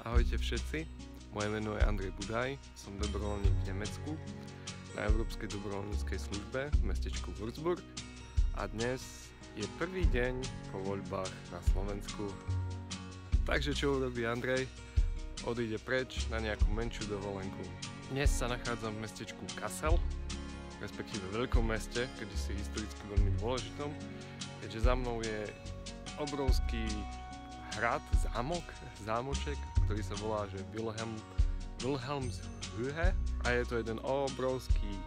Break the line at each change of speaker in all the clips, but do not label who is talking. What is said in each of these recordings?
Ahojte všetci, moje meno je Andrej Budaj, som dobrovoľník v Nemecku na Európskej dobrovoľníckej službe v mestečku Würzburg a dnes je prvý deň po voľbách na Slovensku. Takže čo urobí Andrej? Odíde preč na nejakú menšiu dovolenku. Dnes sa nachádzam v mestečku Kassel, respektíve veľkom meste, kedysi historicky veľmi dôležitom, keďže za mnou je obrovský hrad, zámoček, ktorý sa volá, že Wilhelmshöhe, a je to jeden obrovský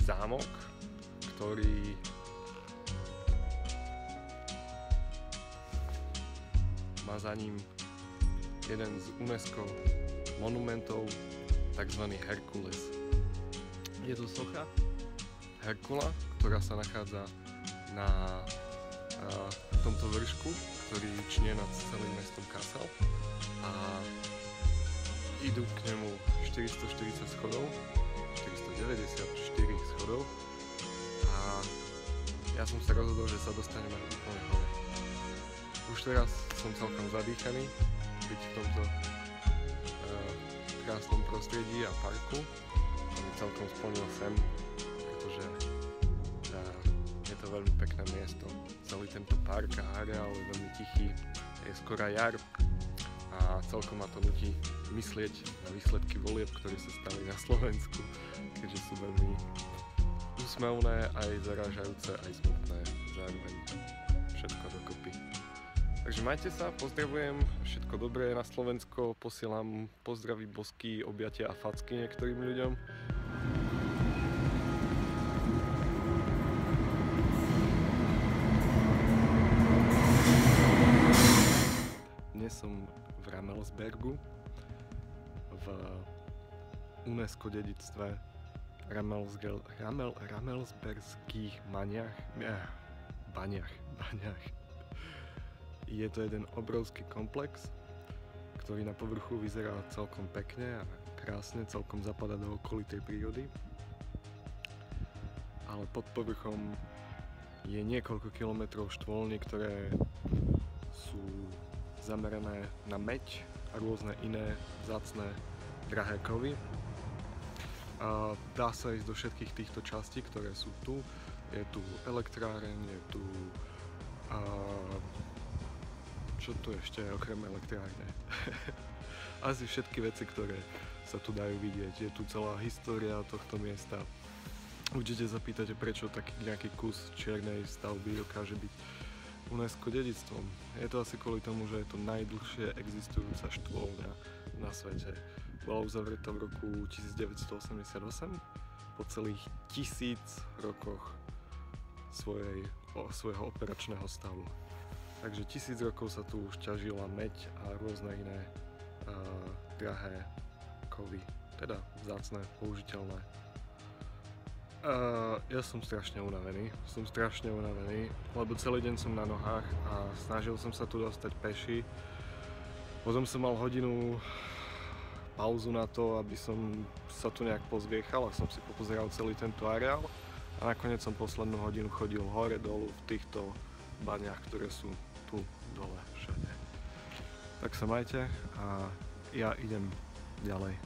zámok, ktorý má za ním jeden z UNESCO monumentov, takzvaný Herkules. Je to socha Herkula, ktorá sa nachádza na tomto vršku, ktorý čnie nad celým mestom Kassel, a idú k nemu 440 schodov, 494 schodov, a ja som sa rozhodol, že sa dostaneme úplne hore. Už teraz som celkom zadýchaný byť v tomto krásnom prostredí a parku. To mi celkom splnil sen, pretože je to veľmi pekné miesto. Celý tento park a areál je veľmi tichý, je skoro jar a celkom ma to nutí myslieť na výsledky volieb, ktoré sa stali na Slovensku, keďže sú veľmi úsmevné, aj zarážajúce, aj smutné zároveň, všetko dokopy. Takže majte sa, pozdravujem, všetko dobré na Slovensko, posielam pozdravy, bosky, objatia a facky niektorým ľuďom. Dnes som v Ramelsbergu, v UNESCO dedictve Ramelsberských baňach. Je to jeden obrovský komplex, ktorý na povrchu vyzerá celkom pekne a krásne, celkom zapadá do okolitej prírody. Ale pod povrchom je niekoľko kilometrov štvolní, ktoré sú zamerané na meď a rôzne iné vzácne drahé kovy. Dá sa ísť do všetkých týchto častí, ktoré sú tu. Je tu elektráreň, je tu čo tu ešte je okrem elektrárne? Asi všetky veci, ktoré sa tu dajú vidieť. Je tu celá história tohto miesta. Určite sa pýtate, prečo taký nejaký kus čiernej stavby dokáže byť UNESCO dedictvom. Je to asi kvôli tomu, že je to najdlhšie existujúca štvoľňa na svete. Bola uzavretá v roku 1988 po celých 1000 rokoch svojho operačného stavu. Takže 1000 rokov sa tu už ťažila meď a rôzne iné drahé kovy, teda vzácne, použiteľné. Ja som strašne unavený, lebo celý deň som na nohách a snažil som sa tu dostať peši. Potom som mal hodinu pauzu na to, aby som sa tu nejak pozviechal a som si popozeral celý tento areál. A nakoniec som poslednú hodinu chodil hore dolu v týchto baňach, ktoré sú tu dole všade. Tak sa majte a ja idem ďalej.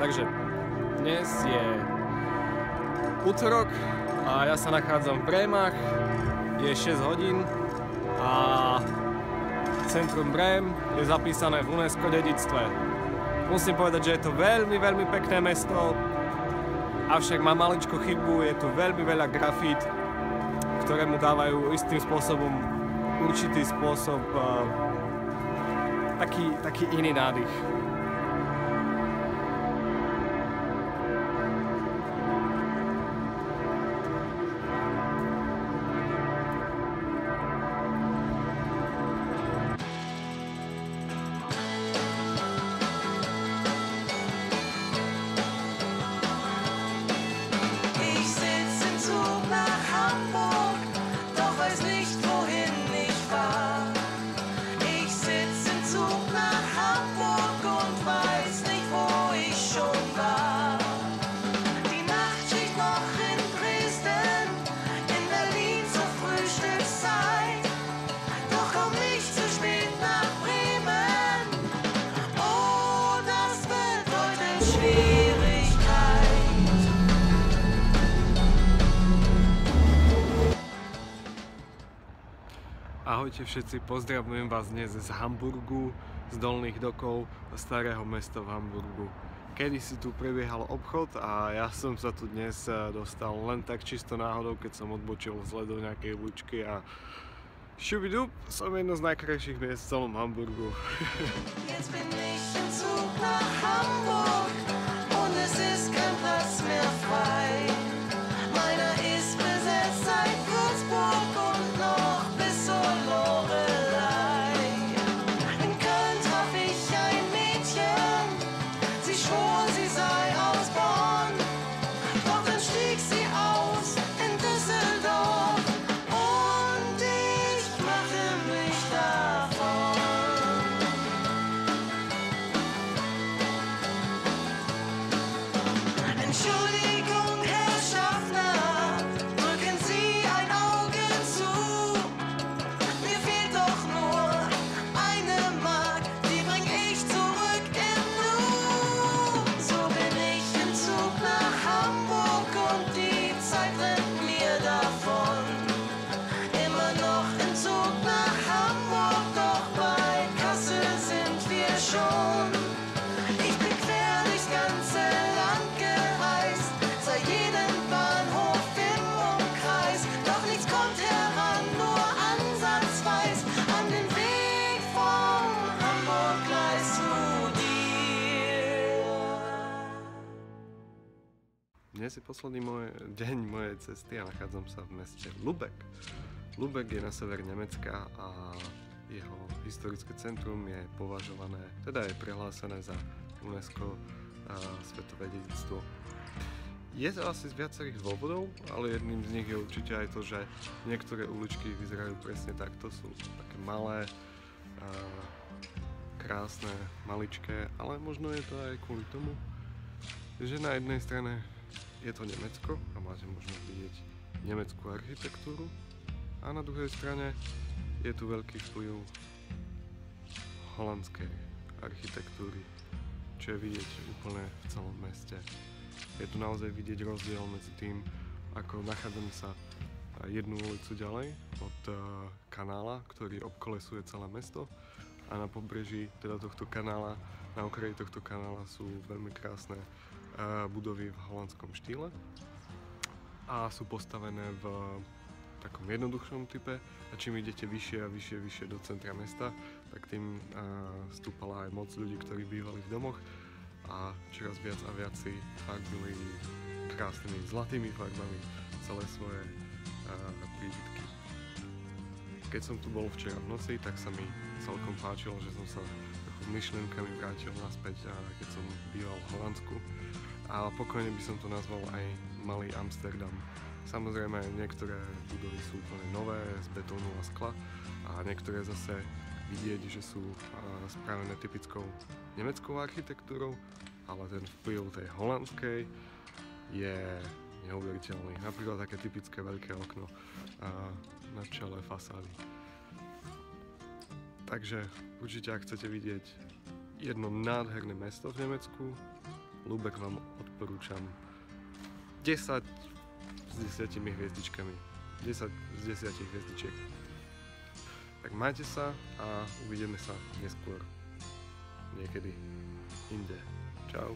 Takže dnes je útorok a ja sa nachádzam v Brémach, je 6 hodín a centrum Brém je zapísané v UNESCO dedičstve. Musím povedať, že je to veľmi, veľmi pekné mesto, avšak má maličko chybu, je tu veľmi veľa grafít, ktoré mu dávajú istým spôsobom určitý spôsob, taký iný nádych. Ahojte všetci, pozdravujem vás dnes z Hamburgu, z Dolných dokov, starého mesta v Hamburgu. Kedysi tu prebiehal obchod a ja som sa tu dnes dostal len tak čisto náhodou, keď som odbočil zle do nejakej uličky a šubidup, som jedno z najkrajších miest v celom Hamburgu. Jetzt bin ich im Zug nach Hamburg und es ist kein Platz mehr frei. Meiner ist besetzt seit Würzburg und noch bis zur Lorelei. In Köln traf ich ein Mädchen, sie schwor, sie sei aus Bonn. Doch dann stieg sie aus in Düsseldorf und ich machte mich davon. Entschuldigung, Herr Schaffner, drücken Sie ein Auge zu. Mir fehlt doch nur eine Mark, die bring ich zurück im Nu. So bin ich im Zug nach Hamburg und die Zeit rennt mir davon. Immer noch im Zug nach Hamburg, doch bei Kassel sind wir schon. Ich bin quer durchs ganze Land gereist, sah jeden Bahnhof im Umkreis, doch nichts kommt heran, nur ansatzweis an den Weg vom Hamburg-Gleis zu dir. Dnes je posledný deň mojej cesty a nachádzam sa v meste Lübeck. Lübeck je na sever Nemecka a jeho historické centrum je považované, teda je prihlásené za UNESCO svetové dedičstvo. Je to asi z viacerých dôvodov, ale jedným z nich je určite aj to, že niektoré uličky vyzerajú presne takto, sú také malé, krásne, maličké, ale možno je to aj kvôli tomu, že na jednej strane je to Nemecko a máte možnosť vidieť nemeckú architektúru a na druhej strane je tu veľký vplyv holandskej architektúry, čo je vidieť úplne v celom meste. Je tu naozaj vidieť rozdiel medzi tým, ako nachádzame sa jednu ulicu ďalej od kanála, ktorý obkolesuje celé mesto a na pobreží teda tohto kanála, na okraji tohto kanála sú veľmi krásne budovy v holandskom štýle a sú postavené v takom jednoduchšom type a čím idete vyššie a vyššie do centra mesta, tak tým stúpala aj moc ľudí, ktorí bývali v domoch a čoraz viac a viac si farbili krásnymi zlatými farbami celé svoje príbytky. Keď som tu bol včera v noci, tak sa mi celkom páčilo, že som sa myšlienkami vrátil naspäť, keď som býval v Holandsku a pokojne by som to nazval aj Malý Amsterdam. Samozrejme, niektoré budovy sú úplne nové, z betónu a skla a niektoré zase vidieť, že sú spravené typickou nemeckou architektúrou, ale ten vplyv tej holandskej je neuveriteľný. Napríklad také typické veľké okno na čele fasády. Takže určite, ak chcete vidieť jedno nádherné mesto v Nemecku, Lübeck vám odporúčam 10 s 10 hviezdičkami. 10 z 10 hviezdičiek. Tak majte sa a uvidíme sa neskôr niekedy inde. Čau.